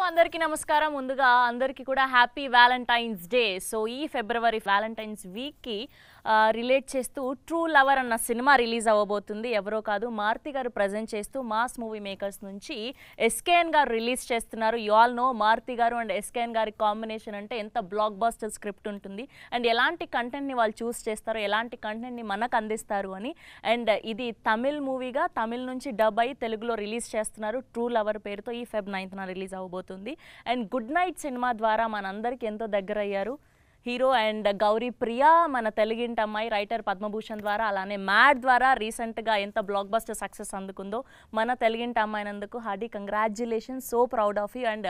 అందరికీ నమస్కారం. ముందుగా అందరికీ కూడా హ్యాపీ వ్యాలంటైన్స్ డే. సో ఈ ఫిబ్రవరి వ్యాలంటైన్స్ వీక్కి రిలేట్ చేస్తూ ట్రూ లవర్ అన్న సినిమా రిలీజ్ అవ్వబోతుంది. ఎవరో కాదు, మారుతి గారు ప్రజెంట్ చేస్తూ మాస్ మూవీ మేకర్స్ నుంచి ఎస్కేఎన్ గారు రిలీజ్ చేస్తున్నారు. యు ఆల్ నో మారుతి గారు అండ్ ఎస్కేఎన్ గారి కాంబినేషన్ అంటే ఎంత బ్లాక్ బస్టర్ స్క్రిప్ట్ ఉంటుంది అండ్ ఎలాంటి కంటెంట్ని వాళ్ళు చూస్ చేస్తారు, ఎలాంటి కంటెంట్ని మనకు అందిస్తారు అని. అండ్ ఇది తమిళ్ మూవీగా తమిళ్ నుంచి డబ్ అయి తెలుగులో రిలీజ్ చేస్తున్నారు. ట్రూ లవర్ పేరుతో ఈ Feb 9th రిలీజ్ అవ్వబోతుంది. అండ్ గుడ్ నైట్ సినిమా ద్వారా మనందరికీ ఎంతో దగ్గర అయ్యారు హీరో అండ్ గౌరీ ప్రియా, మన తెలుగింటి అమ్మాయి. రైటర్ పద్మభూషణ్ ద్వారా, అలానే మ్యాడ్ ద్వారా రీసెంట్గా ఎంత బ్లాక్ బస్టర్ సక్సెస్ అందుకుందో మన తెలుగింటి అమ్మాయినందుకు hearty congratulations. So proud of you. And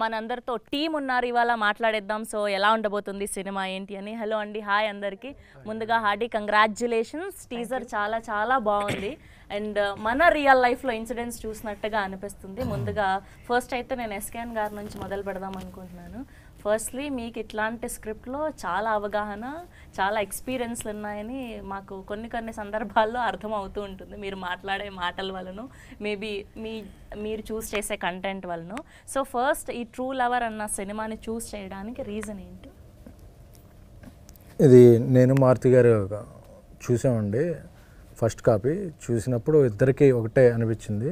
మనందరితో టీం ఉన్నారు, ఇవాళ మాట్లాడేద్దాం. సో ఎలా ఉండబోతుంది సినిమా ఏంటి అని. హలో అండి, హాయ్ అందరికీ. ముందుగా హార్డీ కంగ్రాచ్యులేషన్స్. టీజర్ చాలా చాలా బాగుంది అండ్ మన రియల్ లైఫ్లో ఇన్సిడెంట్స్ చూసినట్టుగా అనిపిస్తుంది. ముందుగా ఫస్ట్ అయితే నేను ఎస్కేఎన్ గారి నుంచి మొదలు పెడదాం అనుకుంటున్నాను. ఫస్ట్లీ మీకు ఇట్లాంటి స్క్రిప్ట్లో చాలా అవగాహన, చాలా ఎక్స్పీరియన్స్లు ఉన్నాయని మాకు కొన్ని సందర్భాల్లో అర్థమవుతూ ఉంటుంది, మీరు మాట్లాడే మాటల వలన, మేబీ మీరు చూస్ చేసే కంటెంట్ వలన. సో ఫస్ట్ ఈ ట్రూ లవర్ అన్న సినిమాని చూస్ చేయడానికి రీజన్ ఏంటి? ఇది నేను మారుతి గారు చూసామండి. ఫస్ట్ కాపీ చూసినప్పుడు ఇద్దరికి ఒకటే అనిపించింది.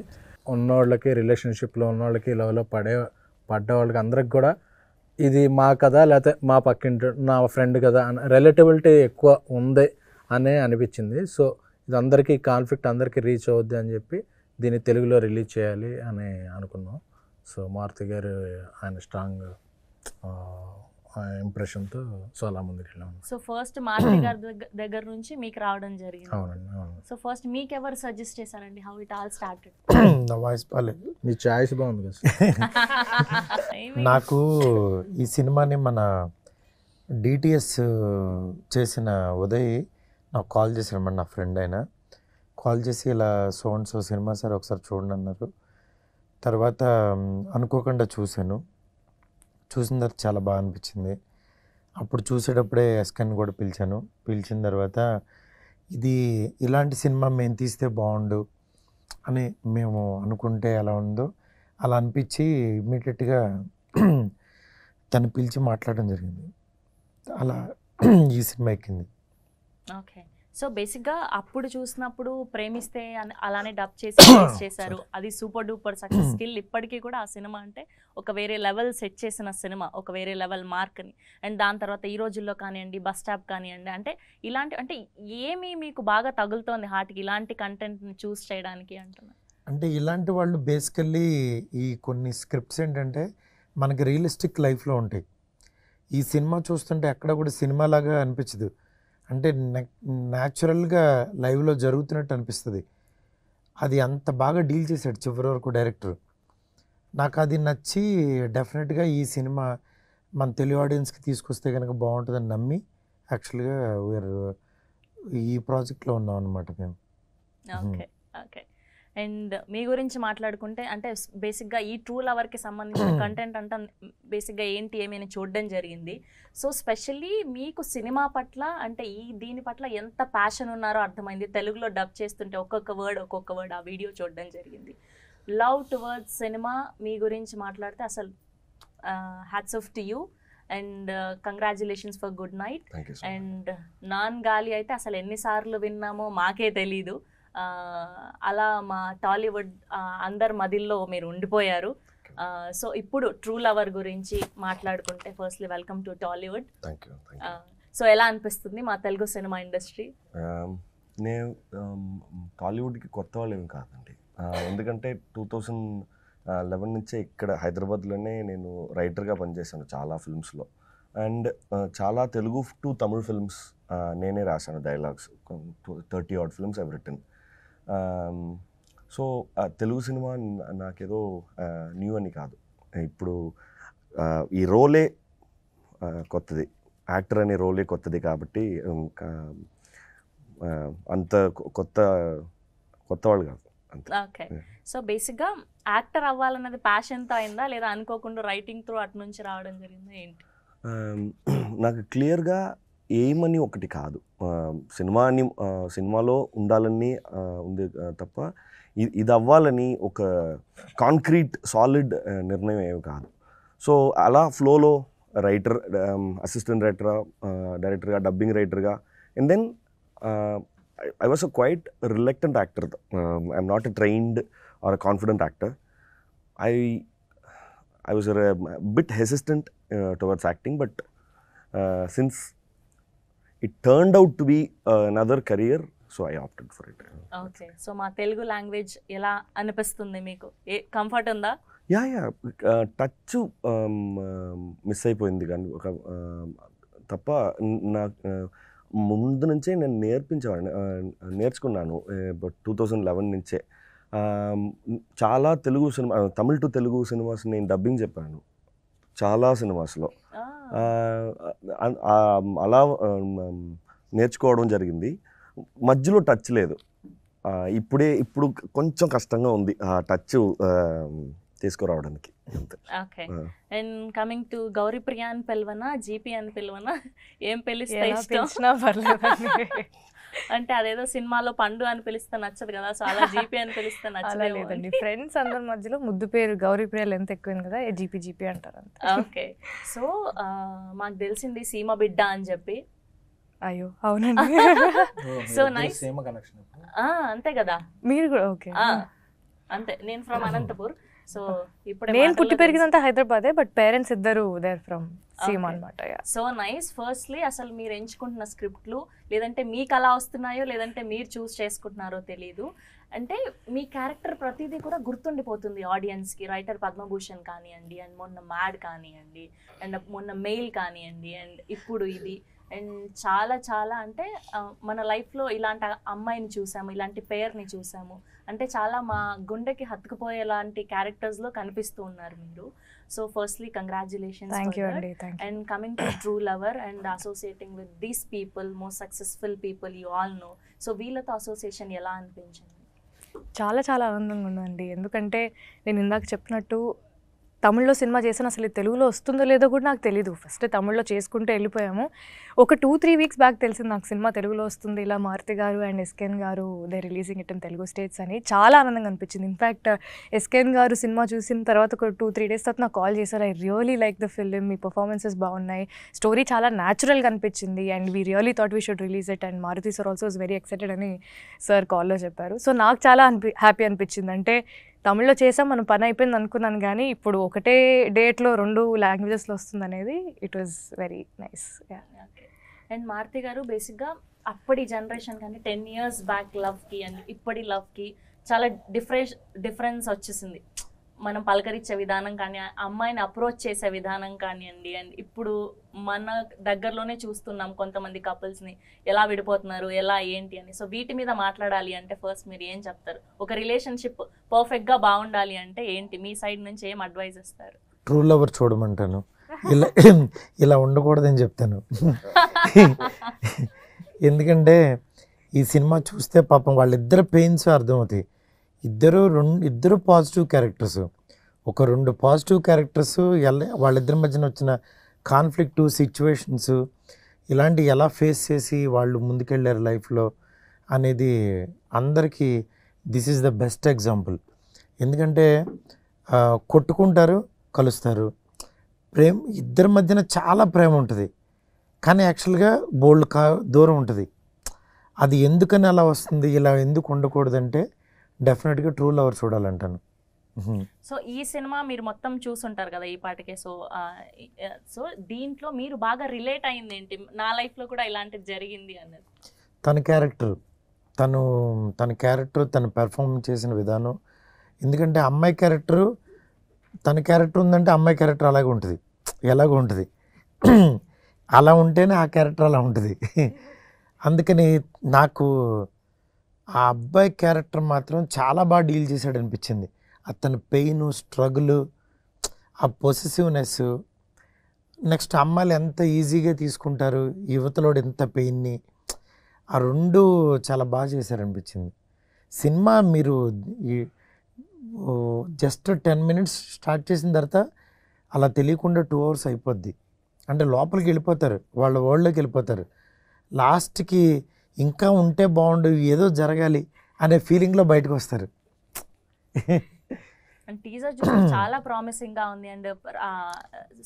ఉన్నవాళ్ళకి, రిలేషన్షిప్లో ఉన్నవాళ్ళకి, లవ్లో పడ్డ వాళ్ళకి అందరికి కూడా ఇది మా కదా, లేకపోతే మా పక్కింటి నా ఫ్రెండ్ కదా అని రిలేటబిలిటీ ఎక్కువ ఉంది అనే అనిపించింది. సో ఇది అందరికీ కాన్ఫ్లిక్ట్ అందరికీ రీచ్ అవుద్ది అని చెప్పి దీన్ని తెలుగులో రిలీజ్ చేయాలి అని అనుకున్నాం. సో మారుతి గారు ఆయన స్ట్రాంగ్ ఇంప్రెషన్తో సో అలా ముందుకు వెళ్ళాము. సో ఫస్ట్ మారుతి గారి దగ్గర నుంచి మీకు రావడం జరిగింది. అవునండి, అవును. సో ఫస్ట్ మీకు ఎవరు సజెస్ట్ చేశారండి? How it all started? నా వాయిస్ బాగాలేదు. మీ చాయిస్ బాగుంది కదా. నాకు ఈ సినిమాని మన డిటిఎస్ చేసిన ఉదయ్ నాకు కాల్ చేశారు, నా ఫ్రెండ్ అయినా. కాల్ చేసి ఇలా సో సినిమా సార్ ఒకసారి చూడండి అన్నారు. తర్వాత అనుకోకుండా చూశాను. చూసిన తర్వాత చాలా బాగా అనిపించింది. అప్పుడు చూసేటప్పుడే ఎస్కేఎన్ కూడా పిలిచిన తర్వాత ఇది ఇలాంటి సినిమా మేము తీస్తే బాగుండు అని మేము అనుకుంటే ఎలా ఉందో అలా అనిపించి ఇమ్మీడియట్గా తను పిలిచి మాట్లాడడం జరిగింది. అలా ఈ సినిమా ఎక్కింది. ఓకే. సో బేసిక్గా అప్పుడు చూసినప్పుడు ప్రేమిస్తే అలానే డబ్ చేసి చేశారు, అది సూపర్ డూపర్ సక్సెస్. స్కిల్ ఇప్పటికీ కూడా ఆ సినిమా అంటే ఒక వేరే లెవెల్ సెట్ చేసిన సినిమా, ఒక వేరే లెవెల్ మార్క్ని. అండ్ దాని తర్వాత ఈ రోజుల్లో కానివ్వండి, బస్ స్టాప్ కానివ్వండి, అంటే ఇలాంటి అంటే ఏమి మీకు బాగా తగులుతోంది హార్ట్కి ఇలాంటి కంటెంట్ని చూస్ చేయడానికి అంటున్నా? అంటే ఇలాంటి వాళ్ళు బేసికల్లీ ఈ కొన్ని స్క్రిప్ట్స్ ఏంటంటే మనకి రియలిస్టిక్ లైఫ్లో ఉంటాయి. ఈ సినిమా చూస్తుంటే ఎక్కడ కూడా సినిమాలాగా అనిపించదు, అంటే న్యాచురల్గా లైవ్లో జరుగుతున్నట్టు అనిపిస్తుంది. అది అంత బాగా డీల్ చేశాడు చివరి వరకు డైరెక్టర్. నాకు అది నచ్చి డెఫినెట్గా ఈ సినిమా మన తెలుగు ఆడియన్స్కి తీసుకొస్తే కనుక బాగుంటుందని నమ్మి యాక్చువల్గా ఈ ప్రాజెక్ట్లో ఉన్నాం అనమాట మేము. Okay okay. అండ్ మీ గురించి మాట్లాడుకుంటే అంటే బేసిక్గా ఈ ట్రూ లవర్కి సంబంధించిన కంటెంట్ అంతా బేసిక్గా ఏంటి ఏమైనా చూడడం జరిగింది. సో స్పెషల్లీ మీకు సినిమా పట్ల అంటే దీని పట్ల ఎంత ప్యాషన్ ఉన్నారో అర్థమైంది. తెలుగులో డబ్ చేస్తుంటే ఒక్కొక్క వర్డ్ ఆ వీడియో చూడడం జరిగింది. లవ్ టువర్డ్స్ సినిమా మీ గురించి మాట్లాడితే అసలు hats off to you and congratulations for good night. And non గాలి అయితే అసలు ఎన్నిసార్లు విన్నామో మాకే తెలీదు. అలా మా టాలీవుడ్ అందరి మదిల్లో మీరు ఉండిపోయారు. సో ఇప్పుడు ట్రూ లవర్ గురించి మాట్లాడుకుంటే firstly welcome to Tollywood. So ఎలా అనిపిస్తుంది మా తెలుగు సినిమా ఇండస్ట్రీ? నేను టాలీవుడ్కి కొత్త వాళ్ళు ఏమి కాదండి, ఎందుకంటే 2011 నుంచే ఇక్కడ హైదరాబాద్లోనే నేను రైటర్గా పనిచేశాను చాలా ఫిల్మ్స్లో. అండ్ చాలా తెలుగు టు తమిళ్ ఫిల్మ్స్ నేనే రాశాను dialogues. 30 odd films I've written. So Telugu cinema నాకేదో న్యూ అని కాదు. ఇప్పుడు ఈ రోలే కొత్తది, యాక్టర్ అనే రోలే కొత్తది కాబట్టి అంత కొత్త వాళ్ళు కాదు. ఓకే. సో బేసిక్గా యాక్టర్ అవ్వాలన్నది ప్యాషన్తో అయిందా లేదా అనుకోకుండా రైటింగ్ త్రూ అటు నుంచి రావడం జరిగిందా ఏంటి? నాకు క్లియర్గా ఏమని ఒకటి కాదు, సినిమాలో ఉండాలని ఉంది తప్ప ఇది అవ్వాలని ఒక కాంక్రీట్ సాలిడ్ నిర్ణయం ఏమి కాదు. సో అలా ఫ్లోలో రైటర్, అసిస్టెంట్ డైరెక్టర్గా, డబ్బింగ్ రైటర్గా, and then I was a quite reluctant actor. I'm not a trained or a confident actor. I was a bit hesitant towards acting, but since it turned out to be another career, so I opted for it. Okay, so మా Telugu language ఎలా అనిపిస్తుంది మీకు? Comfort ఉందా? Yeah touch miss అయిపోయింది కానీ ఒక తప్ప ముందు నుంచే నేను నేర్చుకున్నాను 2011 నుంచే. చాలా Telugu cinema, Tamil to Telugu cinemas నేను డబ్బింగ్ చెప్పాను చాలా సినిమాస్లో. అలా నేర్చుకోవడం జరిగింది. మధ్యలో టచ్ లేదు. ఇప్పుడు కొంచెం కష్టంగా ఉంది ఆ టచ్ తీసుకురావడానికి. Okay, and coming to Gouri Priya అని పిలవనా, జీపీ అని పిలవనా, ఏం పిలిస్తే ఇష్టం? అంటే అదేదో సినిమాలో పండు అని పిలిస్తే నచ్చదు కదా, సో అలా జీపీ అని పిలిస్తే నచ్చలేదండి. ఫ్రెండ్స్ అందరి మధ్యలో ముద్దు పేరు గౌరీప్రియ ఎంత ఎక్కువైంది కదా, జీపీ అంటారు. ఓకే, సో మాకు తెలిసింది సీమ బిడ్డ అని చెప్పి. అయ్యో అవునండి. సో నైస్, అంతే కదా మీరు కూడా? ఓకే, అంతే. నేను ఫ్రమ్ అనంతపూర్. సో ఇప్పుడు నేను పుట్టి పెరిగినంత హైదరాబాదే, బట్ పేరెంట్స్ ఇద్దరు దేర్ ఫ్రమ్ సీమ అనమాట. So nice. ఫస్ట్లీ అసలు మీరు ఎంచుకుంటున్న స్క్రిప్ట్లు, లేదంటే మీకు అలా వస్తున్నాయో లేదంటే మీరు చూస్ చేసుకుంటున్నారో తెలీదు, అంటే మీ క్యారెక్టర్ ప్రతిదీ కూడా గుర్తుండిపోతుంది ఆడియన్స్కి. రైటర్ పద్మభూషణ్ కానివ్వండి, అండ్ మొన్న మ్యాడ్ కానివ్వండి, అండ్ మొన్న మెయిల్ కానివ్వండి, అండ్ ఇప్పుడు ఇది, అండ్ చాలా చాలా అంటే మన లైఫ్లో ఇలాంటి అమ్మాయిని చూసాము, ఇలాంటి పేరుని చూసాము, అంటే చాలా మా గుండెకి హత్తుకుపోయేలాంటి క్యారెక్టర్స్లో కనిపిస్తూ ఉన్నారు మీరు. So firstly congratulations. And coming to true lover and associating with these people, most successful people you all know, so వీళ్ళతో అసోసియేషన్ ఎలా అనిపించింది? చాలా చాలా ఆనందంగా ఉందండి. ఎందుకంటే నేను ఇందాక చెప్పినట్టు తమిళ్లో సినిమా చేసిన అసలు తెలుగులో వస్తుందో లేదో కూడా నాకు తెలీదు. ఫస్ట్ తమిళ్లో చేసుకుంటూ వెళ్ళిపోయాము. ఒక 2-3 వీక్స్ బ్యాక్ తెలిసింది నాకు సినిమా తెలుగులో వస్తుంది, ఇలా మారుతి గారు అండ్ ఎస్కేన్ గారు they releasing it in Telugu states అని. చాలా ఆనందంగా అనిపించింది. ఇన్ఫ్యాక్ట్ ఎస్కేన్ గారు సినిమా చూసిన తర్వాత ఒక 2-3 డేస్ తర్వాత నాకు కాల్ చేశారు, I really like the film, మీ పర్ఫార్మెన్సెస్ బాగున్నాయి, స్టోరీ చాలా న్యాచురల్గా అనిపించింది, and we really thought we should release it, and Maruthi sir also was very excited అని సార్ కాల్లో చెప్పారు. సో నాకు చాలా హ్యాపీ అనిపించింది. అంటే తమిళ్లో చేసాం, మనం పని అయిపోయింది అనుకున్నాను, కానీ ఇప్పుడు ఒకటే డేట్లో 2 లాంగ్వేజెస్లో వస్తుంది అనేది it was very nice. And Maruthi garu బేసిక్గా అప్పటి జనరేషన్ కానీ 10 years బ్యాక్ లవ్కి అండ్ ఇప్పటి లవ్కి చాలా డిఫరెన్స్ వచ్చేసింది. మనం పలకరించే విధానం కానీ, అమ్మాయిని అప్రోచ్ చేసే విధానం కానివ్వండి, అండ్ ఇప్పుడు మన దగ్గరలోనే చూస్తున్నాం కొంతమంది కపుల్స్ని ఎలా విడిపోతున్నారు, ఎలా ఏంటి అని. సో వీటి మీద మాట్లాడాలి అంటే ఫస్ట్ మీరు ఏం చెప్తారు? ఒక రిలేషన్షిప్ పర్ఫెక్ట్గా బాగుండాలి అంటే ఏంటి, మీ సైడ్ నుంచి ఏం అడ్వైజ్ ఇస్తారు? ట్రూ లవర్ చూడమంటాను, ఇలా ఉండకూడదని చెప్తాను. ఎందుకంటే ఈ సినిమా చూస్తే పాపం వాళ్ళిద్దరు పెయిన్స్ అర్థమవుతాయి. ఇద్దరు పాజిటివ్ క్యారెక్టర్స్, ఒక 2 పాజిటివ్ క్యారెక్టర్స్ వాళ్ళిద్దరి మధ్యన వచ్చిన కాన్ఫ్లిక్ట్ సిచ్యువేషన్స్ ఇలాంటి ఎలా ఫేస్ చేసి వాళ్ళు ముందుకెళ్ళారు లైఫ్లో అనేది అందరికీ this is the best example. ఎందుకంటే కొట్టుకుంటారు, కలుస్తారు, ఇద్దరి మధ్యన చాలా ప్రేమ ఉంటుంది, కానీ యాక్చువల్గా దూరం ఉంటుంది. అది ఎందుకని అలా వస్తుంది, ఇలా ఎందుకు ఉండకూడదంటే డెఫినెట్గా ట్రూ లవర్ చూడాలంటాను. సో ఈ సినిమా మీరు మొత్తం చూసుంటారు కదా ఈ పాటికే. సో దీంట్లో మీరు బాగా రిలేట్ అయింది ఏంటి, నా లైఫ్లో కూడా ఇలాంటిది జరిగింది అన్నది? తన క్యారెక్టర్ తను పెర్ఫార్మ్ చేసిన విధానం. ఎందుకంటే అమ్మాయి క్యారెక్టరు, తన క్యారెక్టర్ ఉందంటే అమ్మాయి క్యారెక్టర్ అలాగే ఉంటుంది, ఎలాగో ఉంటుంది. అలా ఉంటేనే ఆ క్యారెక్టర్ అలా ఉంటుంది. అందుకని నాకు ఆ అబ్బాయి క్యారెక్టర్ మాత్రం చాలా బాగా డీల్ చేశాడు అనిపించింది. అతని పెయిన్, స్ట్రగుల్, ఆ పొసెసివ్నెస్, నెక్స్ట్ అమ్మాయిలు ఎంత ఈజీగా తీసుకుంటారు, యువతలోడు ఎంత పెయిన్ని, ఆ 2 చాలా బాగా చేశారనిపించింది. సినిమా మీరు జస్ట్ 10 minutes స్టార్ట్ చేసిన తర్వాత అలా తెలియకుండా 2 hours అయిపోద్ది. అంటే లోపలికి వెళ్ళిపోతారు, వాళ్ళ వరల్డ్లోకి వెళ్ళిపోతారు. లాస్ట్కి ఇంకా ఉంటే బాగుండు, ఏదో జరగాలి అనే ఫీలింగ్లో బయటకు వస్తారు. అండ్ టీజర్ చూస్తే చాలా ప్రామిసింగ్ గా ఉంది. అండ్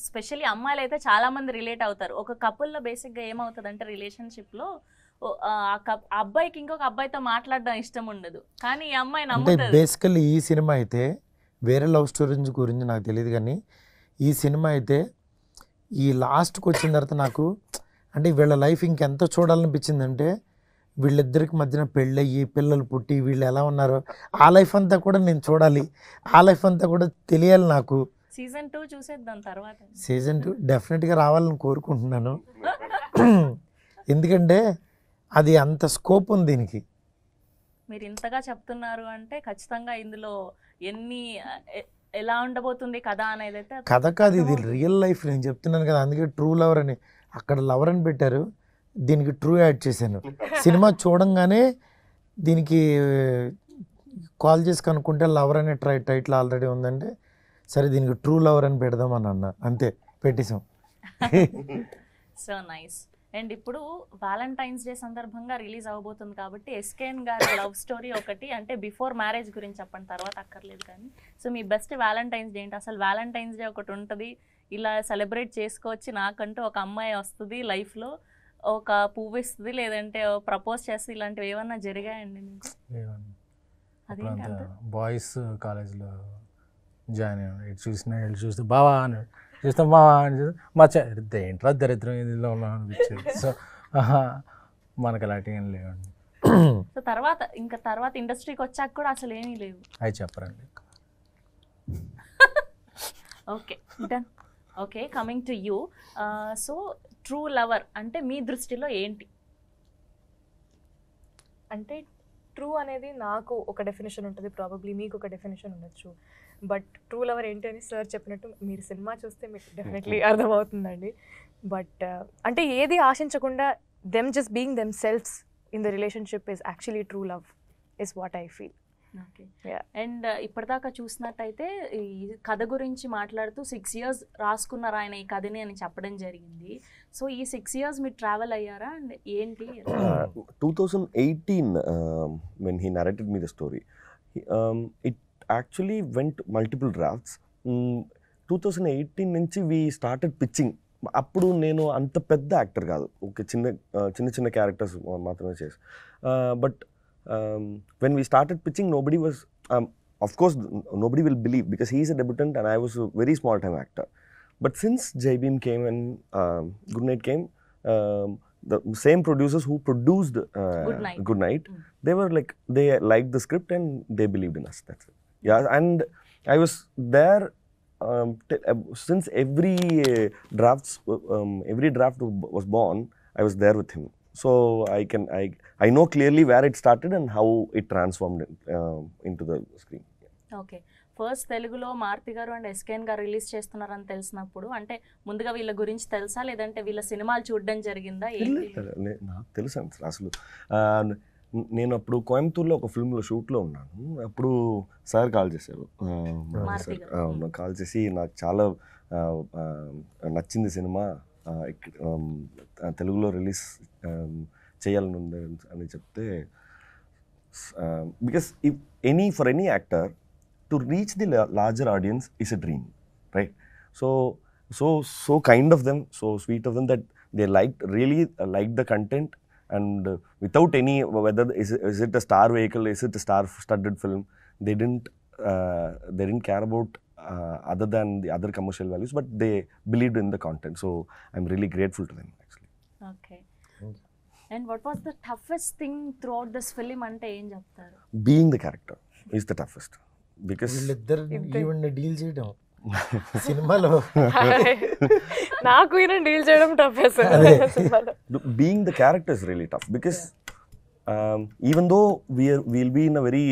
స్పెషల్లీ అమ్మాయిలు అయితే చాలా మంది రిలేట్ అవుతారు. ఒక కపుల్లో బేసిక్ గా ఏమవుతుంది అంటే రిలేషన్షిప్ లో ఆ అబ్బాయికి ఇంకొక అబ్బాయితో మాట్లాడడం ఇష్టం ఉండదు, కానీ ఈ అమ్మాయి అంటే నమ్ముతుంది. బేసికల్లీ ఈ సినిమా అయితే వేరే లవ్ స్టోరీస్ గురించి నాకు తెలియదు, కానీ ఈ సినిమా అయితే ఈ లాస్ట్కి వచ్చిన తర్వాత నాకు అంటే వీళ్ళ లైఫ్ ఇంకెంత చూడాలనిపించిందంటే వీళ్ళిద్దరికి మధ్యన పెళ్ళయ్యి పిల్లలు పుట్టి వీళ్ళు ఎలా ఉన్నారో ఆ లైఫ్ అంతా కూడా నేను చూడాలి, ఆ లైఫ్ అంతా కూడా తెలియాలి నాకు. సీజన్ 2 చూసేద్దాం తర్వాత. సీజన్ 2 డెఫినెట్గా రావాలని కోరుకుంటున్నాను. ఎందుకంటే అది అంత స్కోప్ ఉంది దీనికి. మీరు ఇంతగా చెప్తున్నారు అంటే ఖచ్చితంగా ఇందులో ఎలా ఉండబోతుంది కథ అనేది అయితే కథ కాదు, ఇది రియల్ లైఫ్. నేను చెప్తున్నాను కదా, అందుకే ట్రూ లవర్ అని అక్కడ లవర్ అని పెట్టారు, దీనికి ట్రూ యాడ్ చేశాను. సినిమా చూడంగానే దీనికి కాల్ చేసి కనుక్కుంటే లవర్ అనే టైటిల్ ఆల్రెడీ ఉందంటే సరే దీనికి ట్రూ లవర్ అని పెడదామని అన్న, అంతే పెట్టేశాం. So nice. అండ్ ఇప్పుడు వ్యాలంటైన్స్ డే సందర్భంగా రిలీజ్ అవబోతుంది కాబట్టి ఎస్కేఎన్ గారి లవ్ స్టోరీ ఒకటి, అంటే బిఫోర్ మ్యారేజ్ గురించి చెప్పండి, తర్వాత అక్కర్లేదు కానీ. సో మీ బెస్ట్ వ్యాలంటైన్స్ డే ఏంటి? అసలు వ్యాలంటైన్స్ డే ఒకటి ఉంటుంది, ఇలా సెలబ్రేట్ చేసుకోవచ్చు, నాకంటూ ఒక అమ్మాయి వస్తుంది లైఫ్లో, ఒక పువ్వు ఇస్తుంది, లేదంటే ప్రపోజ్ చేస్తుంది, ఇలాంటివి ఏమన్నా జరిగాయండి మీకు? అదేంటి బాయ్స్ కాలేజ్లో జాయిన్ అయ్యాను, ఇటు చూస్తే బావా అని చూస్తే మావా అని చూస్తే మా ఏంట్రా దరిద్రం ఇదిలో ఉన్నాను అనిపించేది. సో మనకు అలాంటివి ఏం లేవండి. సో తర్వాత ఇండస్ట్రీకి వచ్చాక కూడా అసలు ఏమీ లేవు? అవి చెప్పరండి. Okay done. Okay, coming to you. So true lover అంటే మీ దృష్టిలో ఏంటి? అంటే ట్రూ అనేది నాకు ఒక డెఫినేషన్ ఉంటుంది, ప్రాబబ్లీ మీకు ఒక డెఫినేషన్ ఉండొచ్చు. బట్ ట్రూ లవర్ ఏంటి అని సార్ చెప్పినట్టు మీరు సినిమా చూస్తే మీకు డెఫినెట్లీ అర్థమవుతుందండి. బట్ అంటే ఏది ఆశించకుండా them just being themselves in the relationship is actually true love is what I feel. Okay. And ఇప్పటిదాకా చూసినట్టయితే ఈ కథ గురించి మాట్లాడుతూ 6 years రాసుకున్నారు ఆయన ఈ కథని అని చెప్పడం జరిగింది. సో ఈ 6 years మీరు ట్రావెల్ అయ్యారా అండ్ ఏంటి? 2018 when he narrated me the story, it actually went multiple drafts. 2018 నుంచి we started pitching. అప్పుడు నేను అంత పెద్ద యాక్టర్ కాదు, ఒక చిన్న క్యారెక్టర్స్ మాత్రమే చేసి. But when we started pitching, nobody was, of course, nobody will believe because he is a debutant and I was a very small time actor. But since Jai Bhim came and Good Night came, the same producers who produced Good Night, they were like, they liked the script and they believed in us. That's it. Yeah, and I was there since every draft was born. I was there with him. So I know clearly where it started and how it transformed into the screen. Okay. First తెలుగులో మారుతి గారు and SKN గారు release చేస్తున్నారని తెలిసినప్పుడు అంటే ముందుగా వీళ్ళ గురించి తెలుసా, లేదంటే వీళ్ళ సినిమాలు చూడడం జరిగిందా? నాకు తెలుసు అసలు. నేను అప్పుడు కోయంబత్తూర్లో ఒక ఫిల్మ్లో షూట్లో ఉన్నాను. అప్పుడు సార్ కాల్ చేశారు, కాల్ చేసి నాకు చాలా నచ్చింది సినిమా, తెలుగులో రిలీజ్ చేయాలని ఉంది అని చెప్తే, because for any actor to reach the larger audience is a dream, right? So kind of them, so sweet of them that they really like the content, and without any, whether is it a star vehicle, is it a star-studded film, they didn't care about other than the other commercial values, but they believed in the content. So I'm really grateful to them actually. Okay. And what was the toughest thing throughout this film ante em cheptaru? Being the character is the toughest, because వీళ్ళిద్దరు even deal చేయడం సినిమాలో నాకు ఈయన deal చేయడం tough. being the character is really tough because even though we'll be in a very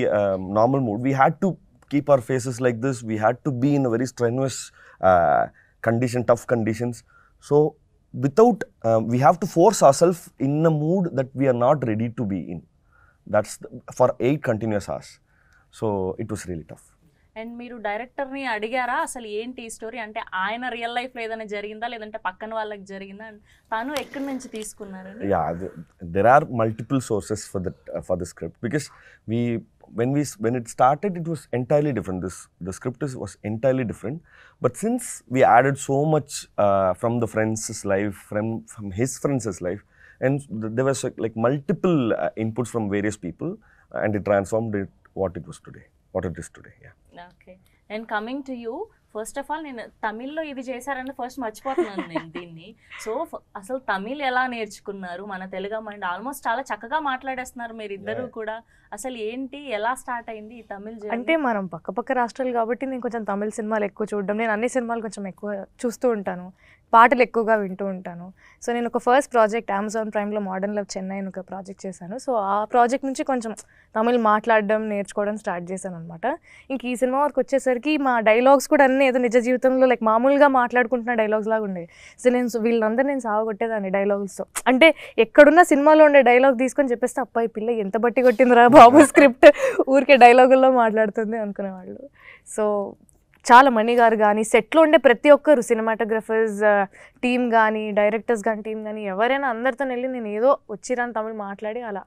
normal mood, we had to keep our faces like this, we had to be in a very strenuous tough conditions. So without we have to force ourselves in a mood that we are not ready to be in. That's for 8 continuous hours. So it was really tough. And మీరు డైరెక్టర్ని అడిగారా అసలు ఏంటి ఈ story, అంటే ఆయన real లైఫ్లో ఏదైనా జరిగిందా లేదంటే పక్కన వాళ్ళకి జరిగిందా, తను ఎక్కడి నుంచి తీసుకున్నారు? There are multiple sources for the script, because when it started, it was entirely different. The script was entirely different, but since we added so much from the friends' life, from his friends' life, and there was like multiple inputs from various people, and it transformed it what it is today. Yeah. Okay. And coming to you, first of all నేను తమిళ్లో ఇది చేశారని first మర్చిపోతున్నాను నేను దీన్ని. So అసలు తమిళ్ ఎలా నేర్చుకున్నారు? మన తెలుగు మైండ్ ఆల్మోస్ట్ చాలా చక్కగా మాట్లాడేస్తున్నారు మీరు ఇద్దరు కూడా. అసలు ఏంటి, ఎలా స్టార్ట్ అయింది ఈ తమిళ్ జర్నీ? అంటే మనం పక్క రాష్ట్రాలు కాబట్టి నేను కొంచెం తమిళ సినిమాలు ఎక్కువ చూడడం, నేను అన్ని సినిమాలు కొంచెం ఎక్కువ చూస్తూ ఉంటాను, పాటలు ఎక్కువగా వింటూ ఉంటాను. సో నేను ఒక ఫస్ట్ ప్రాజెక్ట్ అమెజాన్ ప్రైమ్లో మోడర్న్ లవ్ చెన్నై అని ఒక ప్రాజెక్ట్ చేశాను. సో ఆ ప్రాజెక్ట్ నుంచి కొంచెం తమిళ్ మాట్లాడడం నేర్చుకోవడం స్టార్ట్ చేశాను అనమాట. ఇంక ఈ సినిమా వరకు వచ్చేసరికి మా డైలాగ్స్ కూడా అన్నీ ఏదో నిజ జీవితంలో లైక్ మామూలుగా మాట్లాడుకుంటున్న డైలాగ్స్ లాగా ఉండేవి. సో వీళ్ళందరూ నేను సాగొట్టేదాన్ని డైలాగ్స్తో. అంటే ఎక్కడున్న సినిమాలో ఉండే డైలాగ్ తీసుకొని చెప్పేస్తే అబ్బాయి పిల్ల ఎంత బట్టి కొట్టిందిరా బాబు స్క్రిప్ట్, ఊరికే డైలాగుల్లో మాట్లాడుతుంది అనుకునేవాళ్ళు. సో చాలా మణి గారు కానీ సెట్లో ఉండే ప్రతి ఒక్కరు సినిమాటోగ్రఫర్స్ టీమ్ కానీ డైరెక్టర్స్ కానీ టీం కానీ ఎవరైనా అందరితో వెళ్ళి నేను ఏదో వచ్చిరాని తమిళ్ మాట్లాడి అలా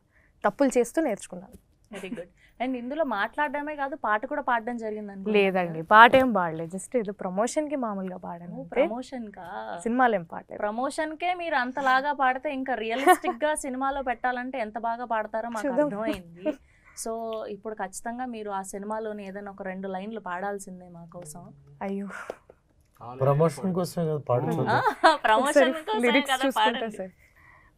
తప్పులు చేస్తూ నేర్చుకున్నాను. Very good. అండ్ ఇందులో మాట్లాడడమే కాదు, పాట కూడా పాడడం జరిగిందండి? లేదండి, పాట ఏం పాడలేదు, జస్ట్ ఏదో ప్రమోషన్కి మామూలుగా పాడాను. ప్రమోషన్ కా? సినిమాలు ఏం పాడలేదు. ప్రమోషన్కే మీరు అంతలాగా పాడితే ఇంకా రియలిస్టిక్ గా సినిమాలో పెట్టాలంటే ఎంత బాగా పాడతారో మాకు అర్థమైంది. సో ఇప్పుడు ఖచ్చితంగా మీరు ఆ సినిమాలోని ఏదైనా ఒక 2 లైన్లు పాడాల్సిందే మా కోసం. అయ్యో, ప్రమోషన్ కోసం పాడుతుంది. ప్రమోషన్ లిరిక్స్ చూసుకుంటా సార్.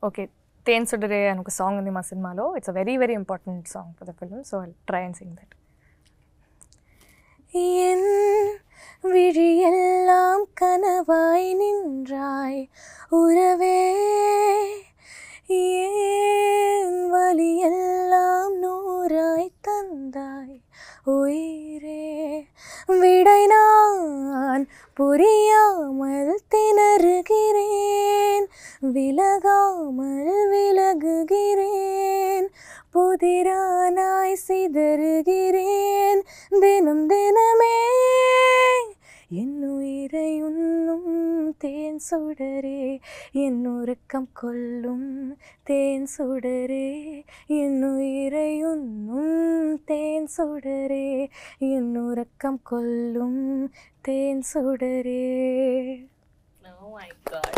ఓకే, తేన్ సుడరే అని ఒక సాంగ్ ఉంది మా సినిమాలో. It's a very very important song for the film. So I try and sing that. என் விழியெல்லாம் கனவாய் நின்றாய் உறவே, ஏன் வலியெல்லாம் நூறாய் தந்தாய் உயிரே, விடை நான் புரியாமல் திணறுகிறேன், விலகாமல் விலகுகிறேன், புதிரானாய் சிதறுகிறேன் தினம் தினமே, என்னுயிரை உண்ணும் தேன் சுடரே, என் உறக்கம் கொல்லும் தேன் சுடரே, என்னுயிரை உண்ணும் தேன் சுடரே, என் உறக்கம் கொல்லும் தேன் சுடரே. Oh my God.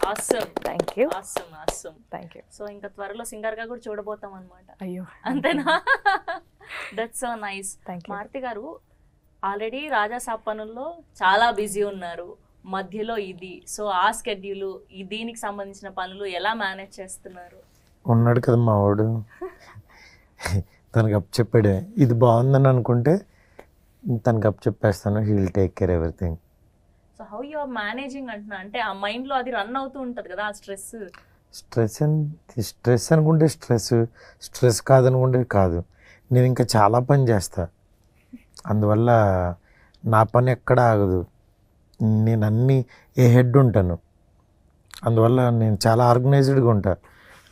Awesome. Thank you. Awesome. Thank you. So ఇంకా త్వరలో సింగర్ గా కూడా చూడబోతాం అన్నమాట. అయ్యో, అంతేనా? That's so nice. Thank you. Maruthi garu already Raja Saab పనుల్లో చాలా బిజీ ఉన్నారు, మధ్యలో ఇది, సో ఆ స్కెడ్యూల్ దీనికి సంబంధించిన పనులు ఎలా మేనేజ్ చేస్తున్నారు? ఉన్నాడు కదా మా వాడు, తనకు అప్ చెప్పాడే ఇది బాగుందని అనుకుంటే తనకు అప్ చెప్పేస్తాను, he will take care everything. So how you are managing అంటున్నా, అంటే ఆ మైండ్లో అది రన్ అవుతూ ఉంటుంది కదా ఆ స్ట్రెస్. స్ట్రెస్ అనుకుంటే స్ట్రెస్ కాదనుకుంటే కాదు. నేను ఇంకా చాలా పని చేస్తా, అందువల్ల నా పని ఎక్కడ ఆగదు. నేను అన్నీ ఏ హెడ్ ఉంటాను, అందువల్ల నేను చాలా ఆర్గనైజ్డ్గా ఉంటా.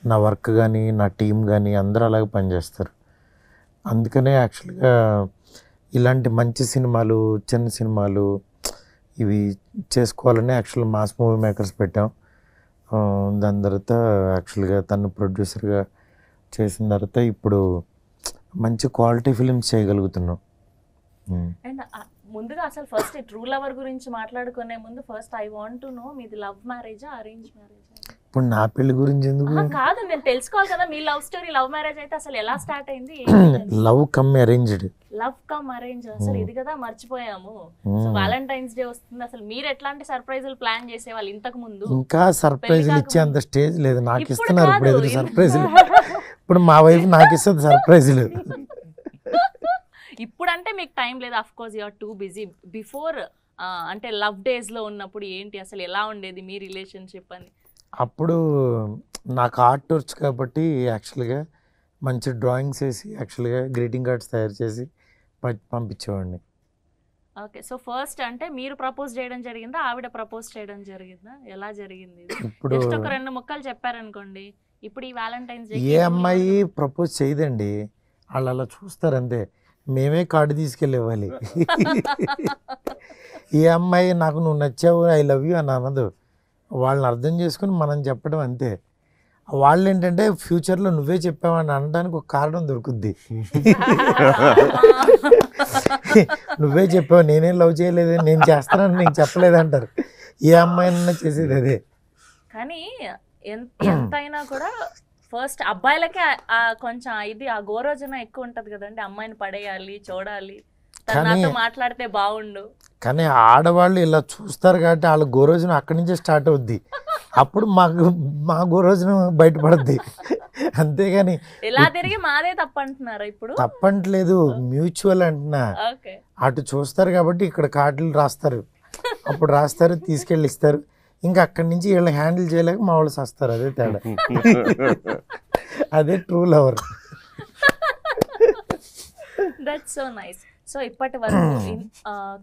నా వర్క్ కానీ నా టీం కానీ అందరూ అలాగే పనిచేస్తారు. అందుకనే యాక్చువల్గా ఇలాంటి మంచి సినిమాలు, చిన్న సినిమాలు ఇవి చేసుకోవాలని యాక్చువల్గా మాస్ మూవీ మేకర్స్ పెట్టాం. దాని తర్వాత యాక్చువల్గా తను ప్రొడ్యూసర్గా చేసిన తర్వాత ఇప్పుడు మంచి క్వాలిటీ ఫిలిమ్స్ చేయగలుగుతున్నాం. అండ్ ముందుగా అసలు ఫస్ట్ ట్రూ లవర్ గురించి మాట్లాడుకునే ముందు first I want to know, మీది లవ్ మ్యారేజా అరేంజ్ మ్యారేజా? ఇప్పుడు నా పెళ్లి గురించి ఎందుకు? కాదు, నేను తెలుసుకోవాలి కదా, మీ లవ్ స్టోరీ లవ్ మ్యారేజ్ అయితే అసలు ఎలా స్టార్ట్ అయింది? Love come arranged. Love come arrange, అసలు ఇది కదా మర్చిపోయాము. సో వ్యాలంటైన్స్ డే వస్తుంది, అసలు మీరు ఎట్లాంటి సర్ప్రైజులు ప్లాన్ చేసేవాళ్ళు ఇంతకు ముందు? ఇంకా సర్ప్రైజులు ఇచ్చే అంత స్టేజ్ లేదు. నాకు ఇస్తున్నారు ఇప్పుడు ఎదురు సర్ప్రైజులు. ఇప్పుడు మా వైఫ్ నాకు ఇస్తుంది సర్ప్రైజులు. ఇప్పుడు అంటే మీకు టైం లేదు, of course you are too busy. Before అంటే లవ్ డేస్ లో ఉన్నప్పుడు ఏంటి అసలు ఎలా ఉండేది మీ రిలేషన్షిప్ అని? అప్పుడు నాకు ఆర్ట్ వచ్చు కాబట్టి యాక్చువల్గా మంచి డ్రాయింగ్స్ వేసి యాక్చువల్గా గ్రీటింగ్ కార్డ్స్ తయారు చేసి పంపించేవాడిని. ఓకే, సో ఫస్ట్ అంటే మీరు ప్రపోజ్ చేయడం జరిగిందా, ఆవిడ ప్రపోజ్ చేయడం జరిగిందా, ఎలా జరిగింది? ఇప్పుడు జస్ట్ ఒక 2 ముక్కలు చెప్పారనుకోండి. ఇప్పుడు ఈ వ్యాలంటైన్స్ డే ఏ అమ్మాయి ప్రపోజ్ చేయదండి, వాళ్ళు అలా చూస్తారు అంతే. మేమే కార్డు తీసుకెళ్ళి ఇవ్వాలి. ఈ అమ్మాయి నాకు నువ్వు నచ్చావు, ఐ లవ్ యూ అని అనదు. వాళ్ళని అర్థం చేసుకుని మనం చెప్పడం అంతే. వాళ్ళు ఏంటంటే ఫ్యూచర్లో నువ్వే చెప్పావని అనడానికి ఒక కారణం దొరుకుద్ది. నువ్వే చెప్పావు, నేనేం లవ్ చేయలేదు, నేను చేస్తానని నీకు చెప్పలేదు అంటారు. ఏ అమ్మాయినన్నా చేసేది అదే. కానీ ఎంతైనా కూడా ఫస్ట్ అబ్బాయిలకే కొంచెం ఇది ఆ గోరోజన ఎక్కువ ఉంటది కదండి, అమ్మాయిని పడేయాలి, చూడాలి, నాతో మాట్లాడితే బాగుండు. కానీ ఆడవాళ్ళు ఇలా చూస్తారు కాబట్టి వాళ్ళ గోరోజనం అక్కడి నుంచే స్టార్ట్ అవుద్ది. అప్పుడు మా గోరోజనం బయటపడుద్ది. అంతేగాని ఇలా తిరిగి మాదే తప్పంటున్నారా ఇప్పుడు? తప్పంటలేదు, మ్యూచువల్ అంటున్నా. అటు చూస్తారు కాబట్టి ఇక్కడ కార్డులు రాస్తారు, అప్పుడు రాస్తారు, తీసుకెళ్ళి ఇస్తారు. ఇంకా అక్కడి నుంచి వీళ్ళని హ్యాండిల్ చేయలేక మా వాళ్ళు వస్తారు. అదే తేడా. అదే true lover. That's so nice. So ఇప్పటి వరకు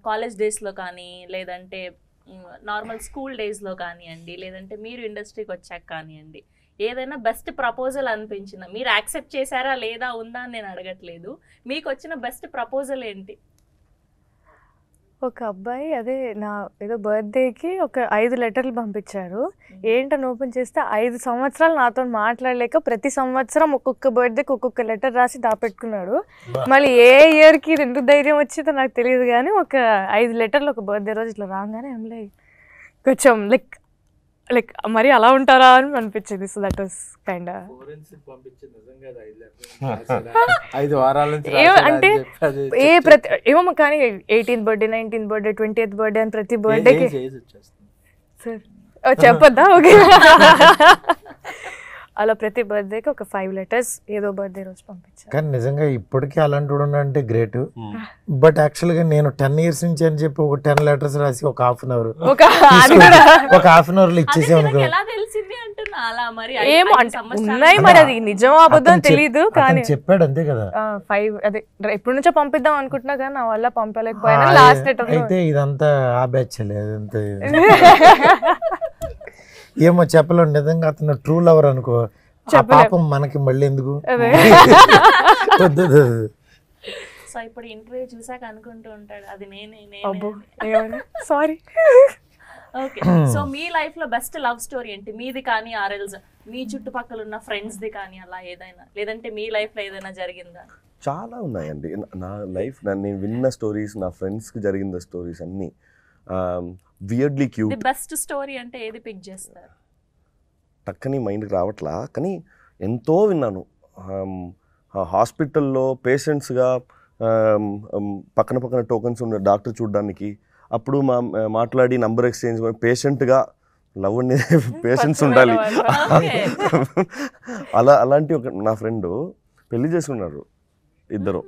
కాలేజ్ డేస్లో కానీ, లేదంటే నార్మల్ స్కూల్ డేస్లో కానివ్వండి, లేదంటే మీరు ఇండస్ట్రీకి వచ్చాక కానివ్వండి, ఏదైనా బెస్ట్ ప్రపోజల్ అనిపించిందా? మీరు యాక్సెప్ట్ చేశారా లేదా ఉందా అని నేను అడగట్లేదు, మీకు వచ్చిన బెస్ట్ ప్రపోజల్ ఏంటి? ఒక అబ్బాయి అదే నా ఏదో బర్త్డేకి ఒక 5 లెటర్లు పంపించారు. ఏంటని ఓపెన్ చేస్తే 5 సంవత్సరాలు నాతో మాట్లాడలేక ప్రతి సంవత్సరం ఒక్కొక్క బర్త్డేకి ఒక్కొక్క లెటర్ రాసి దాపెట్టుకున్నాడు. మళ్ళీ ఏ ఇయర్కి ఎందుకు ధైర్యం వచ్చిందో నాకు తెలియదు, కానీ ఒక 5 లెటర్లు ఒక బర్త్డే రోజు ఇట్లా రాగానే కొంచెం లైక్ మరి అలా ఉంటారా అని అనిపించింది. సో దట్ వాస్ కైండ్ అంటే ఏమో కానీ 18th birthday, 19th birthday, 20th birthday అని ప్రతి బర్త్డేకి సార్ చెప్పొద్దా? ఓకే. అలా ప్రతి బర్త్డేకి ఒక 5 లెటర్స్ ఏదో బర్త్డే రోజు పంపించాను. కానీ నిజంగా ఇప్పటికీ అలాంటి అంటే గ్రేట్. బట్ యాక్చువల్గా నేను 10 years నుంచి అని చెప్పి ఒక 10 letters రాసి ఒక హాఫ్ అన్ అవర్లో ఇచ్చేసాం అనుకో. ఏమో ఉన్నాయి మరి, అది నిజం అబద్ధం తెలీదు, కానీ చెప్పాడు అంతే కదా. 5 అదే ఎప్పటి నుంచో పంపిద్దాం అనుకుంటున్నా కానీ నా వల్ల పంపలేకపోయినా లాస్ట్ లెటర్. అయితే ఇదంతా ఆ బ్యాచ్ అదంతా ఏమో చెప్పలేం. నిజంగా అతను ట్రూ లవర్ అనుకో, ఆ పాపం మనకి మళ్ళీ ఎందుకు. సో ఇప్పుడు ఇంటర్వ్యూ చూసాక అనుకుంటూ ఉంటాడు అది నేనే. సారీ. ఓకే. సో మీ లైఫ్ లో బెస్ట్ లవ్ స్టోరీ ఏంటి? మీది కానీ ఆర్ఎల్స్ మీ చుట్టుపక్కల ఉన్న ఫ్రెండ్స్ ది కానీ, అలా ఏదైనా, లేదంటే మీ లైఫ్ లో ఏదైనా జరిగిందా? చాలా ఉన్నాయండి నా లైఫ్. నేను విన్న స్టోరీస్, నా ఫ్రెండ్స్కి జరిగిన స్టోరీస్ అన్నీ వియర్డ్లీ క్యూట్. బెస్ట్ స్టోరీ అంటే ఏది పిక్ చేస్తారు? టక్కని మైండ్కి రావట్లా, కానీ ఎంతో విన్నాను. హాస్పిటల్లో పేషెంట్స్గా పక్కన టోకన్స్ ఉన్న డాక్టర్ చూడడానికి, అప్పుడు మాట్లాడి నంబర్ ఎక్స్చేంజ్ పేషెంట్గా లవ్ అనే పేషెంట్స్ ఉండాలి. అలాంటి ఒక నా ఫ్రెండ్ పెళ్లి చేసుకున్నారు, ఇద్దరు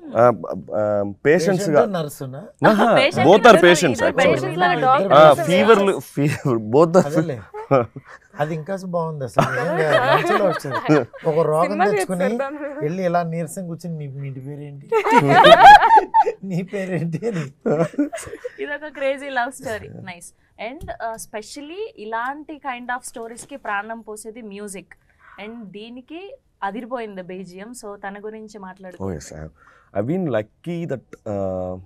పేషెంట్స్ గా. Both are patients. Fever both are. అది ఇంకా బాగుంది అసలు. ఒక రోగం తెచ్చుకుని వెళ్ళి ఇలా నీరసం కూర్చొని నీ పేరేంటి, నీ పేరేంటి అని. ఇదొక crazy love story. Nice. And specially ఇలాంటి కైండ్ ఆఫ్ స్టోరీస్ కి ప్రాణం పోసేది మ్యూజిక్, అండ్ దీనికి అదిరిపోయింది బీజిఎం. సో తన గురించి మాట్లాడుకుందాం. I've been lucky that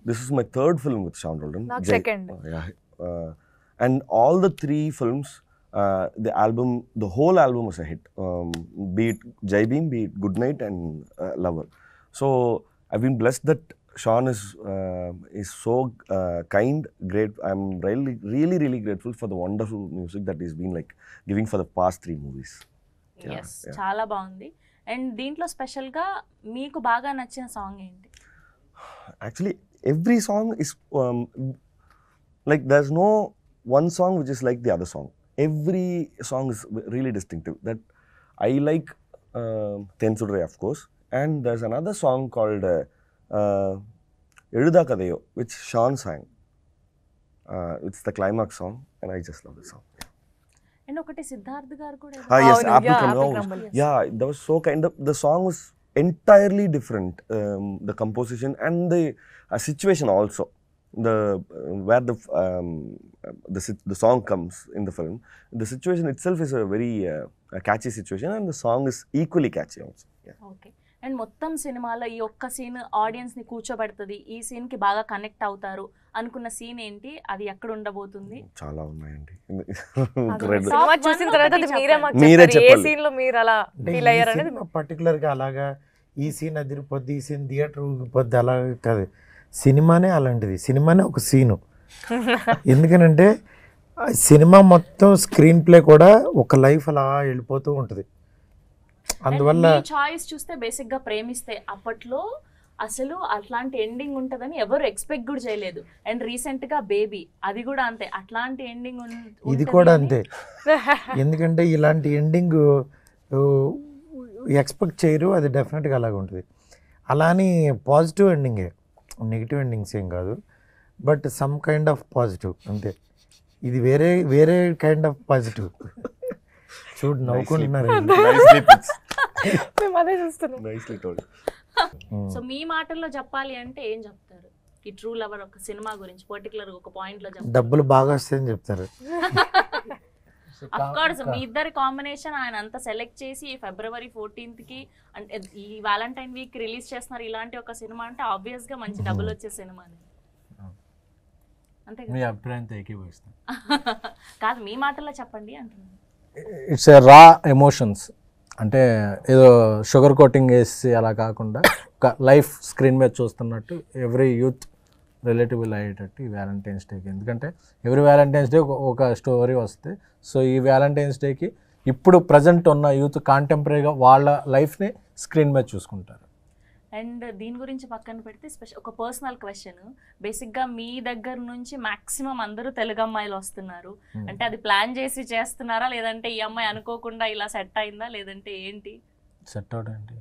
this is my third film with Sean Roldan. Second. And all the 3 films, the whole album was a hit. Be it Jai Bhim, be it Good Night and Lover. So I've been blessed that Sean is so kind, great. I'm really grateful for the wonderful music that he's been like giving for the past 3 movies. Yes, చాలా బాగుంది. And దీంట్లో స్పెషల్గా మీకు బాగా నచ్చిన song ఏంటి? Actually, every song is like there's no one song which is like the other song. Every song is really distinctive. That I like Tensudre, of course, and there's another song called Eluda Kadayo, which Sean sang. It's the climax song, and I just love the song. And ఒకటి సిద్ధార్థ్ గారు కూడా. Yes, Apple Crumble. Yeah, that was so kind of. The song was entirely different. The composition and the situation also. Where the song comes in the film. The situation itself is a very catchy situation, and the song is equally catchy also. Yeah. Okay. And మొత్తం సినిమాలో ఈ ఒక్క scene ఆడియన్స్ని కూర్చోబెడుతుంది, ఈ సీన్కి బాగా connect అవుతారు అనుకున్న సీన్ ఏంటి, అది ఎక్కడ ఉండబోతుంది? చాలా ఉన్నాయండి. సినిమా చూసిన తర్వాత అది మీరే ఏ చెప్పాలి. సీన్ లో మీరు అలా ఫీల్ అయ్యారు అనేది పర్టికులర్గా అలాగా ఈ సీన్ అదిరిపోద్ది, ఈ సీన్ థియేటర్ ఊగిపోద్ది అలా కాదు. సినిమానే అలాంటిది, సినిమానే ఒక సీను. ఎందుకనంటే సినిమా మొత్తం స్క్రీన్ ప్లే కూడా ఒక లైఫ్ అలా వెళ్ళిపోతూ ఉంటుంది. అందువల్ల చాయిస్ చూస్తే బేసిక్ గా ప్రేమిస్తే అప్పట్లో అసలు అట్లాంటి ఎండింగ్ ఉంటదని ఎవరు ఎక్స్పెక్ట్ కూడా చేయలేదు. అండ్ రీసెంట్ గా బేబీ, అది కూడా అంతే, అట్లాంటి ఎండింగ్ ఇది కూడా అంతే. ఎందుకంటే ఇలాంటి ఎండింగ్ ఎక్స్పెక్ట్ చేయరు, అది డెఫినెట్గా అలాగ ఉంటుంది. అలా అని పాజిటివ్ ఎండింగే, నెగిటివ్ ఎండింగ్స్ ఏం కాదు, but some kind of positive అంతే. ఇది వేరే వేరే కైండ్ ఆఫ్ పాజిటివ్. చూడు నవ్వుకుంటున్నారు. మేము అదే చూస్తున్నాం. సో మీ మాటల్లో చెప్పాలి అంటే ఏం చెప్తారు ఈ ట్రూ లవర్ ఒక సినిమా గురించి, పర్టికులర్ ఒక పాయింట్ లో చెప్తారు? డబ్బులు బాగా వస్తాయని చెప్తారు. అఫ్ కోర్స్ మీ ఇద్దరి కాంబినేషన్ ఆయన అంత సెలెక్ట్ చేసి February 14th కి అంటే ఈ వ్యాలంటైన్ వీక్ రిలీజ్ చేస్తున్నారు. ఇలాంటి ఒక సినిమా అంటే ఆబ్వియస్ గా మంచి డబ్బులు వచ్చే సినిమా అంతే మీ అభిప్రాయంతో ఏకీభవిస్తాను. కాదు, మీ మాటల్లో చెప్పండి అంటున్నాను. ఇట్స్ ఏ రా ఎమోషన్స్, అంటే ఏదో షుగర్ కోటింగ్ వేసి అలా కాకుండా ఒక లైఫ్ స్క్రీన్ మీద చూస్తున్నట్టు ఎవ్రీ యూత్ రిలేటిబుల్ అయ్యేటట్టు ఈ వ్యాలంటైన్స్ డేకి. ఎందుకంటే ఎవ్రీ వ్యాలంటైన్స్ డే ఒక స్టోరీ వస్తే, సో ఈ వ్యాలంటైన్స్ డేకి ఇప్పుడు ప్రజెంట్ ఉన్న యూత్ కాంటెంపరీగా వాళ్ళ లైఫ్ని స్క్రీన్ మీద చూసుకుంటారు. అండ్ దీని గురించి పక్కన పెడితే ఒక పర్సనల్ క్వశ్చన్, బేసిక్గా మీ దగ్గర నుంచి మాక్సిమం అందరూ తెలుగు అమ్మాయిలు వస్తున్నారు అంటే అది ప్లాన్ చేసి చేస్తున్నారా, లేదంటే ఈ అమ్మాయి అనుకోకుండా ఇలా సెట్ అయిందా, లేదంటే ఏంటి? సెట్ అవుట్ ఏంటి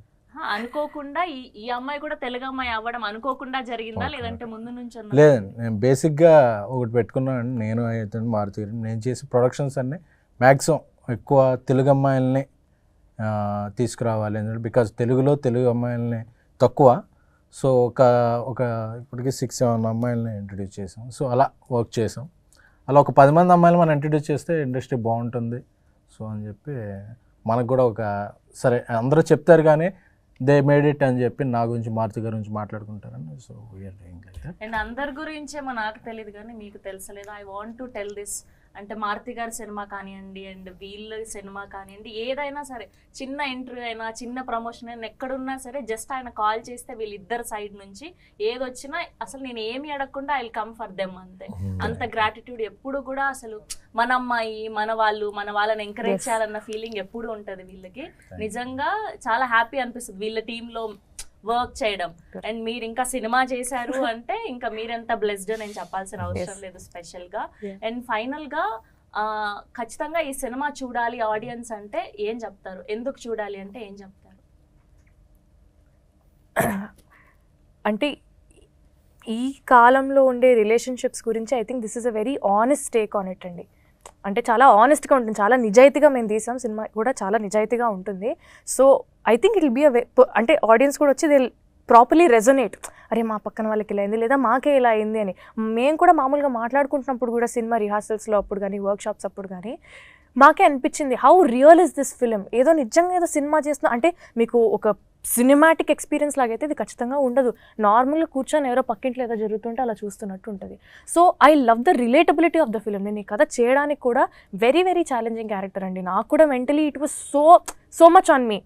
అనుకోకుండా ఈ అమ్మాయి కూడా తెలుగు అమ్మాయి అవ్వడం అనుకోకుండా జరిగిందా, లేదంటే ముందు నుంచి? లేదు, నేను బేసిక్గా ఒకటి పెట్టుకున్నాను. నేను అయితే మారుతి నేను చేసే ప్రొడక్షన్స్ అన్నీ మ్యాక్సిమం ఎక్కువ తెలుగు అమ్మాయిల్ని తీసుకురావాలి, ఎందుకంటే బికాజ్ తెలుగులో తెలుగు అమ్మాయిల్ని తక్కువ. సో ఒక ఇప్పటికీ 6-7 అమ్మాయిలని ఇంట్రడ్యూస్ చేసాం. సో అలా వర్క్ చేసాం. అలా ఒక 10 మంది అమ్మాయిలు మనం ఇంట్రడ్యూస్ చేస్తే ఇండస్ట్రీ బాగుంటుంది. సో అని చెప్పి మనకు కూడా ఒక సరే అందరూ చెప్తారు కానీ దే మేడ్ ఇట్ అని చెప్పి నా గురించి మారుతి గారి గురించి మాట్లాడుకుంటారని. So we're doing like that. And అందరి గురించేమో నాకు తెలియదు కానీ మీకు తెలుసలేదు, I want to tell this. అంటే మారుతి గారి సినిమా కానివ్వండి అండ్ వీళ్ళ సినిమా కానివ్వండి, ఏదైనా సరే చిన్న ఇంటర్వ్యూ అయినా చిన్న ప్రమోషన్ అయినా ఎక్కడున్నా సరే జస్ట్ ఆయన కాల్ చేస్తే వీళ్ళిద్దరు సైడ్ నుంచి ఏదొచ్చినా అసలు నేను ఏమి అడగకుండా I will come for them అంతే. అంత గ్రాటిట్యూడ్ ఎప్పుడు కూడా అసలు మన అమ్మాయి మన వాళ్ళని ఎంకరేజ్ చేయాలన్న ఫీలింగ్ ఎప్పుడు ఉంటుంది వీళ్ళకి. నిజంగా చాలా హ్యాపీ అనిపిస్తుంది వీళ్ళ టీంలో వర్క్ చేయడం. అండ్ మీరు ఇంకా సినిమా చేశారు అంటే ఇంకా మీరెంత బ్లెస్డ్ నేను చెప్పాల్సిన అవసరం లేదు స్పెషల్ గా. అండ్ ఫైనల్ గా ఖచ్చితంగా ఈ సినిమా చూడాలి ఆడియన్స్ అంటే ఏం చెప్తారు, ఎందుకు చూడాలి అంటే ఏం చెప్తారు? అంటే ఈ కాలంలో ఉండే రిలేషన్షిప్స్ గురించి I think this is a very honest take on it అండి. అంటే చాలా ఆనెస్ట్గా ఉంటుంది, చాలా నిజాయితీగా మేము తీసాం, సినిమా కూడా చాలా నిజాయితీగా ఉంటుంది. So I think it will be అంటే ఆడియన్స్ కూడా వచ్చి దే ప్రాపర్లీ రెజొనేట్, అరే మా పక్కన వాళ్ళకి ఇలా అయింది లేదా మాకే ఇలా అయింది అని. మేము కూడా మామూలుగా మాట్లాడుకుంటున్నప్పుడు కూడా సినిమా రిహార్సల్స్లో అప్పుడు కానీ వర్క్షాప్స్ అప్పుడు కానీ మాకే అనిపించింది how real is this film. ఏదో నిజంగా ఏదో సినిమా చేస్తున్నా అంటే మీకు ఒక సినిమాటిక్ ఎక్స్పీరియన్స్ లాగైతే ఇది ఖచ్చితంగా ఉండదు. నార్మల్గా కూర్చొని ఎవరో పక్కింట్లో ఏదో జరుగుతుంటే అలా చూస్తున్నట్టు ఉంటుంది. So I love the relatability of the film. నేను ఈ కథ చేయడానికి కూడా వెరీ వెరీ ఛాలెంజింగ్ క్యారెక్టర్ అండి. నాకు కూడా mentally it was so much on me.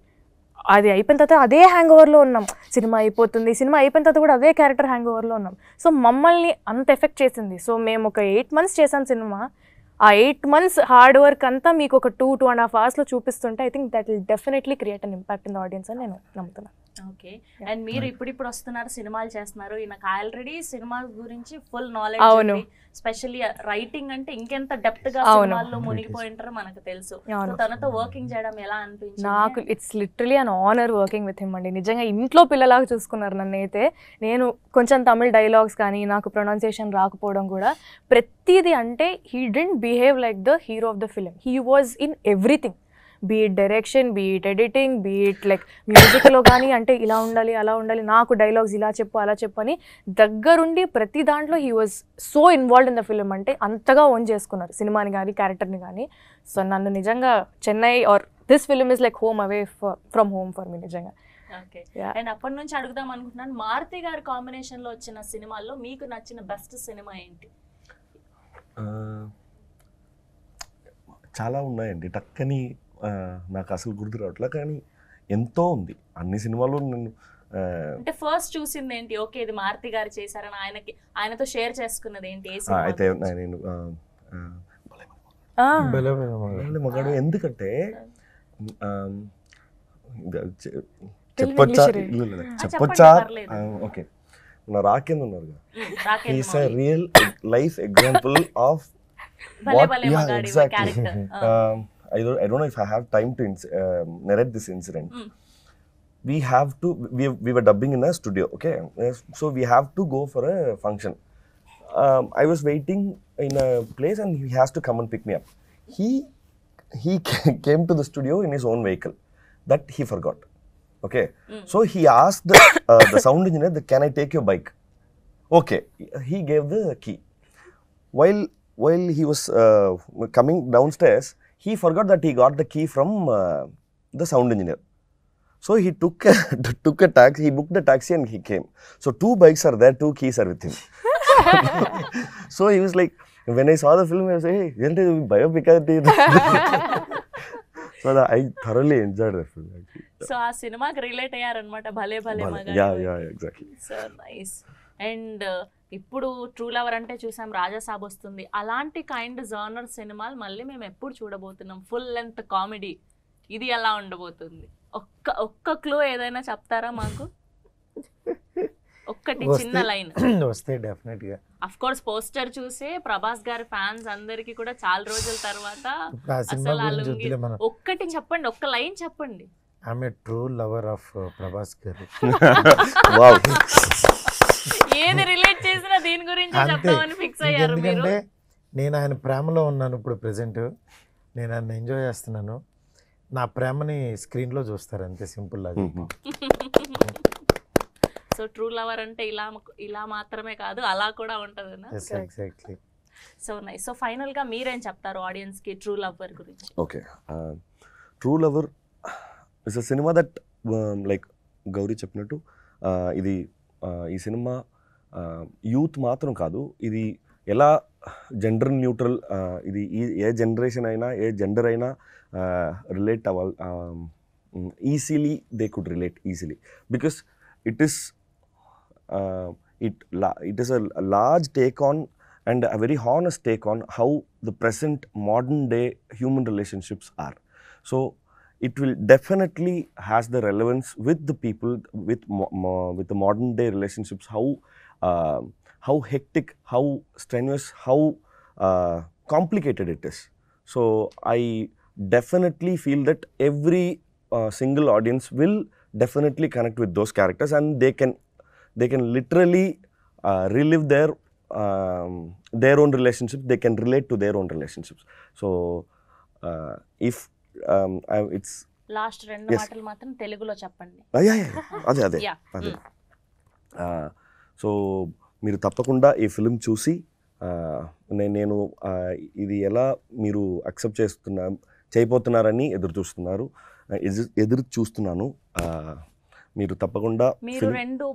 అది అయిపోయిన తర్వాత అదే హ్యాంగ్ ఓవర్లో ఉన్నాం, సినిమా అయిపోతుంది, సినిమా అయిపోయిన తర్వాత కూడా అదే క్యారెక్టర్ హ్యాంగ్ ఓవర్లో ఉన్నాం. సో మమ్మల్ని అంత ఎఫెక్ట్ చేసింది. సో మేము ఒక 8 months చేసాం సినిమా. ఆ 8 months హార్డ్ వర్క్ అంతా మీకు ఒక 2.5 hours చూపిస్తుంటే I think that will definitely create an impact in the audience అని నేను నమ్ముతున్నాను. ఓకే. అండ్ మీరు ఇప్పుడు వస్తున్నారు, సినిమాలు చేస్తున్నారు, నాకు ఆల్రెడీ సినిమా గురించి ఫుల్ నాలెడ్జ్ ఉంది. స్పెషల్లీ రైటింగ్ అంటే ఇంకెంత డెప్త్ గా సినిమాల్లో మునిగిపోయి ఉంటారో మనకు తెలుసు. తనతో వర్కింగ్ చేయడం ఎలా అనిపించింది? నాకు it's literally an honour working with him అండి. నిజంగా ఇంట్లో పిల్లలాగా చూసుకున్నారు నన్ను. అయితే నేను కొంచెం తమిళ్ డైలాగ్స్ కానీ నాకు ప్రొనౌన్సియేషన్ రాకపోవడం కూడా ప్రతిదీ అంటే he didn't behave like the hero of the film. He was in everything, be it direction, be it editing, be it like మ్యూజిక్లో కానీ అంటే ఇలా ఉండాలి అలా ఉండాలి, నాకు డైలాగ్స్ ఇలా చెప్పు అలా చెప్పు అని దగ్గరుండి ప్రతి దాంట్లో he was so involved in the film. అంటే అంతగా ఓన్ చేసుకున్నారు సినిమాని కానీ క్యారెక్టర్ని కానీ. సో నన్ను నిజంగా Chennai or this film is like home away from home for me నిజంగా. ఓకే. Yeah. అండ్ అప్పటి నుంచి అడుగుదాం అనుకుంటున్నాను, మారుతి గారి కాంబినేషన్ లో వచ్చిన సినిమాల్లో మీకు నచ్చిన బెస్ట్ సినిమా ఏంటి? చాలా ఉన్నాయండి, టక్కని నాకు అసలు గుర్తు రావట్లే, కానీ ఎంతో ఉంది. అన్ని సినిమాలు నేను అంటే ఫస్ట్ చూసింది ఏంటి? ఓకే ఇది మారుతి గారు చేశారని ఆయనతో షేర్ చేసుకున్నది ఏంటి? ఏ సినిమా అయితే గురించి? నేను బలే మగాడు, ఎందుకంటే తెలుగు చెప్పొచ్చా ఇంగ్లీష్ చెప్పొచ్చా? పర్లేదు. ఓకే, నా రాకేంద్ర ఉన్నారు, Rakesh he's a real life example of భలే భలే మగాడి exactly. Character. I don't know if I have time to narrate this incident. We have to, we were dubbing in a studio, okay? So we have to go for a function. I was waiting in a place and he has to come and pick me up. He came to the studio in his own vehicle. That he forgot. Okay? So he asked the sound engineer, can I take your bike? Okay. He gave the key. While he was coming downstairs, he forgot that he got the key from the sound engineer. So he took a taxi, he booked the taxi and he came. So 2 bikes are there, 2 keys are with him. So he was like, when I saw the film, I was like, hey, isn't it biopic? So I thoroughly enjoyed the film actually. So ఆ సినిమాకి relate అయ్యారనమాట, భలే భలే మగాడి. Yeah, exactly. So nice. And ఇప్పుడు true lover అంటే చూసాం, రాజాసాబ్ వస్తుంది, అలాంటి కైండ్ జానర్ సినిమాలు మళ్ళీ మేము ఎప్పుడు చూడబోతున్నాం? ఫుల్ లెంత్ కామెడీ, ఇది ఎలా ఉండబోతుంది? ఒక్క క్లూ ఏదైనా చెప్తారా మాకు? ఒక్కటి చిన్న లైన్ వస్తే డెఫినెట్ గా. అఫ్ కోర్స్ పోస్టర్ చూసే ప్రభాస్ గారి ఫ్యాన్స్ అందరికి కూడా చాలా రోజుల తర్వాత ఆ సినిమా అసలు ఆ గురించి లుంగి వద్దులే మనం. ఒక్కటి చెప్పండి, ఒక్క లైన్ చెప్పండి. ఆమె ట్రూ లవర్ ఆఫ్ ప్రభాస్ గారు. Wow. ఏది రిలేట్ చేసినా దీని గురించి అంతే. చెప్తామని ఫిక్స్ అయ్యారు మీరు. ఎందుకంటే నేను ఆయన ప్రేమలో ఉన్నాను ఇప్పుడు ప్రెసెంట్, నేను ఆయన ఎంజాయ్ చేస్తున్నాను, నా ప్రేమని స్క్రీన్ లో చూస్తారు, అంతే సింపుల్ లాగా. సో ట్రూ లవర్ అంటే ఇలా మాత్రమే కాదు, అలా కూడా ఉంటుంది. Exactly. So nice. So final గా మీరేం చెప్తారు ఆడియన్స్ కి ట్రూ లవర్ గురించి? Okay. True Lover is a cinema that like Gauri చెప్పినట్టు ఇది ఈ సినిమా యూత్ మాత్రం కాదు, ఇది ఎలా జెండర్ న్యూట్రల్, ఇది ఏ జనరేషన్ అయినా ఏ జెండర్ అయినా రిలేట్ అవ్వాలి, easily they could relate easily, because it is a large take on and a very honest take on how the present modern day human relationships are. So it will definitely has the relevance with the people with the modern day relationships, how hectic, how strenuous, how complicated it is. So I definitely feel that every single audience will definitely connect with those characters, and they can literally relive their own relationships. They can relate to their own relationships. So if it's last 2 Yes. మాటలు మాత్రం తెలుగులో చెప్పండి. అదే Yeah. So మీరు తప్పకుండా ఈ film చూసి నేను ఇది ఎలా మీరు అక్సెప్ట్ చేయబోతున్నారని ఎదురు చూస్తున్నాను. మీరు తప్పకుండా మీరు 2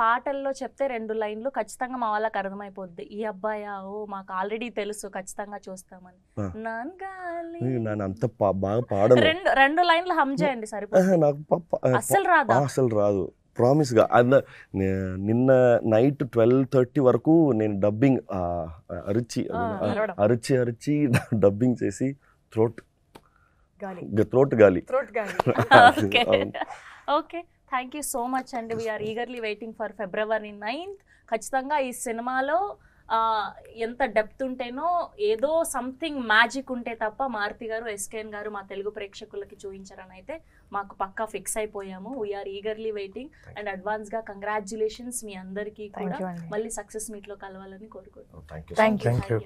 పాటల్లో చెప్తే 2 లైన్లు ఖచ్చితంగా మా వాళ్ళకి అర్థమైపోద్ది. ఈ అబ్బాయా, ఓ మాకు ఆల్రెడీ తెలుసు, ఖచ్చితంగా చూస్తామని. నాన్గాలి నేను అంత బాగా పాడను. 2 లైన్లు హమ్ చేయండి సరిపోతుంది. నాకు అస్సలు రాదా? అసలు రాదు, ప్రామిస్గా. నిన్న నైట్ 12:30 వరకు నేను డబ్బింగ్ అరిచి డబ్బింగ్ చేసి థ్రోట్ గాలి. Okay, thank you so much అండి. We're eagerly waiting for February 9th. ఖచ్చితంగా ఈ సినిమాలో ఎంత డెప్త్ ఉంటేనో, ఏదో సంథింగ్ మ్యాజిక్ ఉంటే తప్ప మారుతి గారు, ఎస్కేఎన్ గారు మా తెలుగు ప్రేక్షకులకి చూపించారని అయితే మాకు పక్కా ఫిక్స్ అయిపోయాము. వీఆర్ ఈగర్లీ వెయిటింగ్ అండ్ అడ్వాన్స్గా కంగ్రాచ్యులేషన్స్ మీ అందరికీ కూడా. మళ్ళీ సక్సెస్ మీట్లో కలవాలని కోరుకుంటున్నాం. Thank you. Thank you.